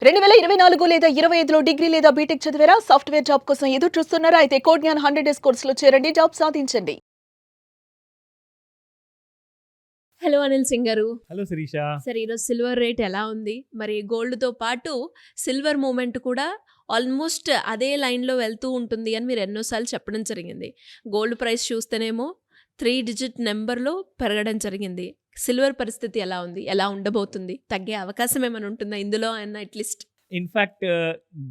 2024 లేదా 25లో డిగ్రీ లేదా బీటెక్ చదివారా? సాఫ్ట్‌వేర్ జాబ్ కోసం ఎదురు చూస్తున్నారా? అయితే కోడ్‌జ్ఞాన్ 100 డేస్ కోర్సులో చేరండి. జాబ్ సాధించండి. హలో అనిల్ సింగ్ గారు. హలో శిరీష. సరే ఈరోజు సిల్వర్ రేట్ ఎలా ఉంది? మరి గోల్డ్‌తో పాటు సిల్వర్ మూవ్‌మెంట్ కూడా ఆల్మోస్ట్ అదే లైన్‌లో వెళ్తూ ఉంటుంది అని మీరు ఎన్నో సార్లు చెప్పడం జరిగింది. గోల్డ్ ప్రైస్ చూస్తేనేమో 3 డిజిట్ నంబర్‌లో పెరగడం జరిగింది. సిల్వర్ పరిస్థితి ఎలా ఉంది? ఎలా ఉండబోతుంది? తగ్గే అవకాశం ఏమైనా ఉంటుందా ఇందులో అన్న at least? In fact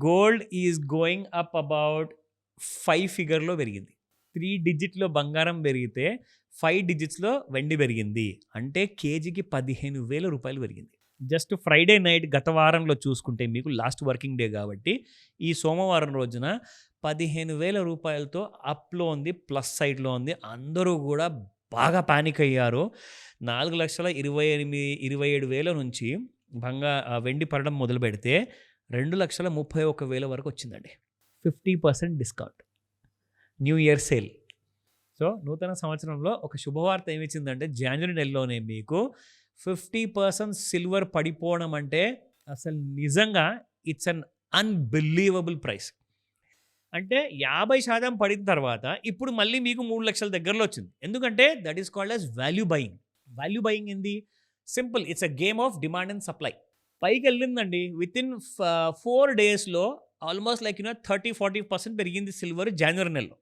gold is going up about 5 ఫిగర్‌లో పెరిగింది. 3 డిజిట్‌లో బంగారం పెరిగితే 5 డిజిట్స్‌లో వెండి పెరిగింది. అంటే కేజీకి 15,000 రూపాయలు పెరిగింది. జస్ట్ ఫ్రైడే నైట్ గత వారంలో చూసుకుంటే మీకు లాస్ట్ వర్కింగ్ డే కాబట్టి ఈ సోమవారం రోజున 15,000 రూపాయలతో అప్‌లో ఉంది, ప్లస్ సైడ్‌లో ఉంది. అందరూ కూడా బాగా పానిక్ అయ్యారు. 4,28,27,000 నుంచి వెండి పడడం మొదలుపెడితే 2,31,000 వరకు వచ్చిందండి. 50% discount. New year sale. So నూతన సంవత్సరంలో ఒక శుభవార్త ఏమిచ్చిందంటే జనవరి నెలలోనే మీకు 50% సిల్వర్ పడిపోవడం అంటే అసలు నిజంగా ఇట్స్ అన్ అన్బిలీవబుల్ ప్రైస్. అంటే 50% పడిన తర్వాత ఇప్పుడు మళ్ళీ మీకు 3 లక్షల దగ్గరలో వచ్చింది. ఎందుకంటే that is called as value buying. Value buying ఏంది? Simple, it's a game of demand and supply. పైకి వెళ్ళిందండి. వితిన్ 4 డేస్లో ఆల్మోస్ట్ 30-40% పెరిగింది సిల్వర్ జనవరి నెలలో.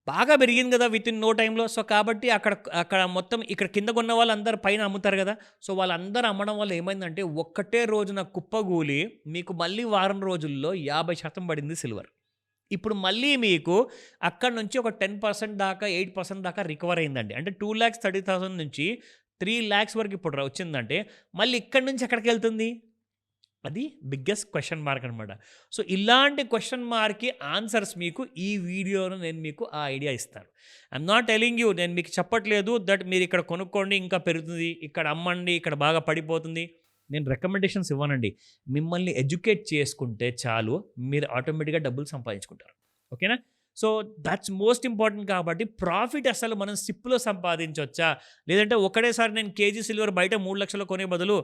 బాగా పెరిగింది కదా విత్ ఇన్ నో టైంలో. సో కాబట్టి అక్కడ మొత్తం ఇక్కడ కింద కొన్న వాళ్ళందరూ పైన అమ్ముతారు కదా. సో వాళ్ళందరూ అమ్మడం వల్ల ఏమైందంటే ఒక్కటే రోజున కుప్పగూలి మీకు మళ్ళీ వారం రోజుల్లో 50% పడింది సిల్వర్. ఇప్పుడు మళ్ళీ మీకు అక్కడ నుంచి ఒక 10% దాకా 8% దాకా రికవర్ అయిందండి. అంటే 2,30,000 నుంచి 3 lakhs వరకు ఇప్పుడు వచ్చిందంటే మళ్ళీ ఇక్కడి నుంచి ఎక్కడికి వెళ్తుంది? అది బిగ్గెస్ట్ క్వశ్చన్ మార్క్ అనమాట. సో ఇలాంటి క్వశ్చన్ మార్క్కి ఆన్సర్స్ మీకు ఈ వీడియోలో నేను మీకు ఆ ఐడియా ఇస్తాను. ఐఎమ్ నాట్ టెలింగ్ యూ, నేను మీకు చెప్పట్లేదు దట్ మీరు ఇక్కడ కొనుక్కోండి ఇంకా పెరుగుతుంది, ఇక్కడ అమ్మండి ఇక్కడ బాగా పడిపోతుంది. నేను రికమెండేషన్స్ ఇవ్వనండి. మిమ్మల్ని ఎడ్యుకేట్ చేసుకుంటే చాలు, మీరు ఆటోమేటిక్గా డబ్బులు సంపాదించుకుంటారు. ఓకేనా? So that's most important. కాబట్టి ప్రాఫిట్ అసలు మనం సిప్లో సంపాదించవచ్చా, లేదంటే ఒకటేసారి నేను కేజీ సిల్వర్ బయట 3 లక్షలు కొనే బదులు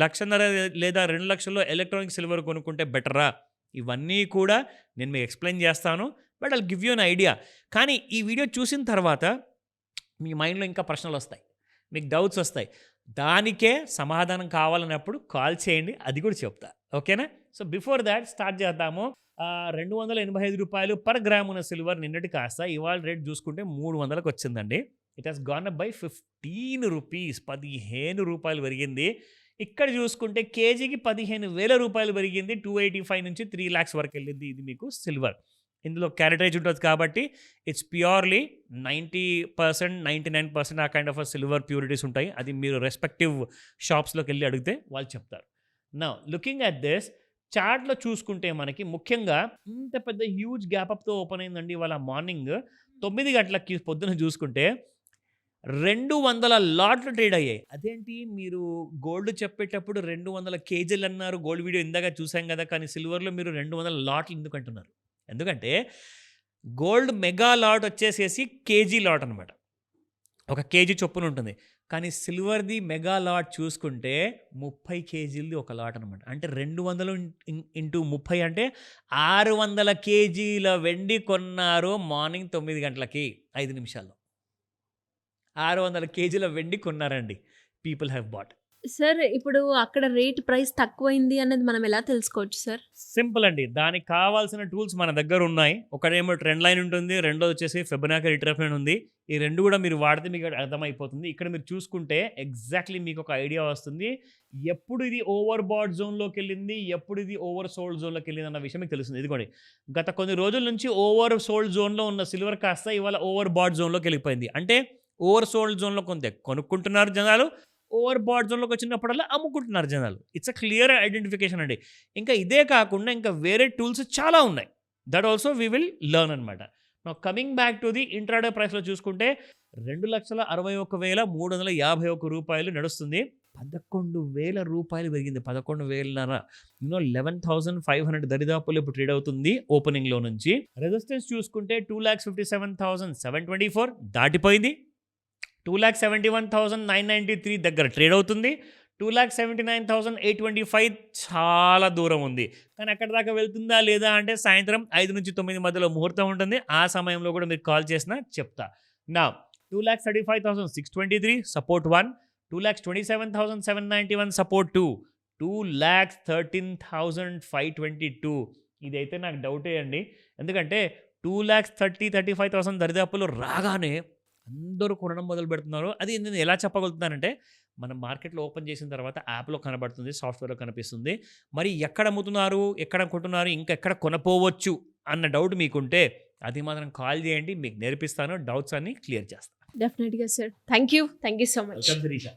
1,50,000 లేదా 2 లక్షల్లో ఎలక్ట్రానిక్ సిల్వర్ కొనుక్కుంటే బెటరా? ఇవన్నీ కూడా నేను మీకు ఎక్స్ప్లెయిన్ చేస్తాను. But I'll give you an idea. కానీ ఈ వీడియో చూసిన తర్వాత మీ మైండ్లో ఇంకా ప్రశ్నలు వస్తాయి, మీకు డౌట్స్ వస్తాయి. దానికే సమాధానం కావాలన్నప్పుడు కాల్ చేయండి, అది కూడా చెప్తా. ఓకేనా? సో బిఫోర్ దాట్ స్టార్ట్ చేద్దాము. 285 రూపాయలు పర్ గ్రామ్ ఉన్న సిల్వర్ నిన్నటి కాస్త ఇవాళ రేట్ చూసుకుంటే 300కి వచ్చిందండి. It has gone up by 15 rupees. 15 రూపాయలు పెరిగింది. ఇక్కడ చూసుకుంటే కేజీకి 15,000 రూపాయలు పెరిగింది. 285 నుంచి 3 lakhs వరకు వెళ్ళింది. ఇది మీకు సిల్వర్. ఇందులో క్యారెటేజ్ ఉంటుంది కాబట్టి ఇట్స్ ప్యూర్లీ 90%, 99% ఆ కైండ్ ఆఫ్ సిల్వర్ ప్యూరిటీస్ ఉంటాయి. అది మీరు రెస్పెక్టివ్ షాప్స్లోకి వెళ్ళి అడిగితే వాళ్ళు చెప్తారు. నౌ లుకింగ్ అట్ దిస్ చార్ట్లో చూసుకుంటే మనకి ముఖ్యంగా ఇంత పెద్ద హ్యూజ్ గ్యాప్ అప్తో ఓపెన్ అయిందండి ఇవాళ మార్నింగ్ 9 గంటలకి పొద్దున చూసుకుంటే 200 లాట్లు ట్రేడ్ అయ్యాయి. అదేంటి మీరు గోల్డ్ చెప్పేటప్పుడు 200 కేజీలు అన్నారు, గోల్డ్ వీడియో ఇందాక చూసాం కదా, కానీ సిల్వర్లో మీరు 200 లాట్లు ఎందుకు అంటున్నారు? ఎందుకంటే గోల్డ్ మెగా లాట్ వచ్చేసేసి కేజీ లాట్ అనమాట, ఒక కేజీ చొప్పున ఉంటుంది. కానీ సిల్వర్ది మెగా లాట్ చూసుకుంటే 30 కేజీలది ఒక లాట్ అనమాట. అంటే 200 ఇంటూ 30 అంటే 600 కేజీల వెండి కొన్నారు మార్నింగ్ 9 గంటలకి 5 నిమిషాల్లో. 600 కేజీల వెండి కొన్నారండి. People have bought. సార్ ఇప్పుడు అక్కడ రేట్ ప్రైస్ తక్కువైంది అనేది మనం ఎలా తెలుసుకోవచ్చు సార్? సింపుల్ అండి. దానికి కావాల్సిన టూల్స్ మన దగ్గర ఉన్నాయి. ఒకటేమో ట్రెండ్ లైన్ ఉంటుంది, రెండోది వచ్చేసి ఫిబొనాకీ రిట్రేస్మెంట్ ఉంది. ఈ రెండు కూడా మీరు వాడితే మీకు అర్థమైపోతుంది. ఇక్కడ మీరు చూసుకుంటే ఎగ్జాక్ట్లీ మీకు ఒక ఐడియా వస్తుంది. ఎప్పుడు ఇది ఓవర్ బాట్ జోన్లోకి వెళ్ళింది, ఎప్పుడు ఇది ఓవర్ సోల్డ్ జోన్లోకి వెళ్ళింది అన్న విషయం మీకు తెలుస్తుంది. ఇదిగోండి, గత కొన్ని రోజుల నుంచి ఓవర్ సోల్డ్ జోన్లో ఉన్న సిల్వర్ కాస్త ఇవాళ ఓవర్ బాట్ జోన్లోకి వెళ్ళిపోయింది. అంటే ఓవర్ సోల్డ్ జోన్లో కొంత కొనుక్కుంటున్నారు జనాలు, ఓవర్ బాట్ జోన్లోకి వచ్చినప్పుడల్లా అమ్ముకుంటున్నారు జనాలు. ఇట్స్ అ క్లియర్ ఐడెంటిఫికేషన్ అండి. ఇంకా ఇదే కాకుండా ఇంకా వేరే టూల్స్ చాలా ఉన్నాయి. That also we will learn అనమాట. నా coming back to the intraday ప్రైస్లో చూసుకుంటే 2,61,351 రూపాయలు నడుస్తుంది. 11,000 రూపాయలు పెరిగింది. 11,500 11,500 దరిదాపులు ఇప్పుడు ట్రేడ్ అవుతుంది ఓపెనింగ్లో నుంచి. రెసిస్టెన్స్ చూసుకుంటే 2,57,724 దాటిపోయింది. 2,71,993 దగ్గర ట్రేడ్ అవుతుంది. 2,79,825 చాలా దూరం ఉంది. కానీ అక్కడి దాకా వెళ్తుందా లేదా అంటే సాయంత్రం 5 నుంచి 9 మధ్యలో ముహూర్తం ఉంటుంది. ఆ సమయంలో కూడా మీరు కాల్ చేసినా చెప్తా. నా 2,35,623 సపోర్ట్ 1, 2,27,791 సపోర్ట్ 2, 2,13,522. ఇదైతే నాకు డౌటే అండి. ఎందుకంటే 2,35,000 దరిదాపులు రాగానే అందరూ కొనడం మొదలు పెడుతున్నారు. అది నేను ఎలా చెప్పగలుగుతున్నానంటే మనం మార్కెట్లో ఓపెన్ చేసిన తర్వాత యాప్లో కనబడుతుంది, సాఫ్ట్వేర్లో కనిపిస్తుంది. మరి ఎక్కడ అమ్ముతున్నారు, ఎక్కడ కొంటున్నారు, ఇంకా ఎక్కడ కొనపోవచ్చు అన్న డౌట్ మీకుంటే అది మాత్రం కాల్ చేయండి, మీకు నేర్పిస్తాను, డౌట్స్ అన్ని క్లియర్ చేస్తాను. డెఫినెట్గా sir. Thank you so much. Welcome Sirisha.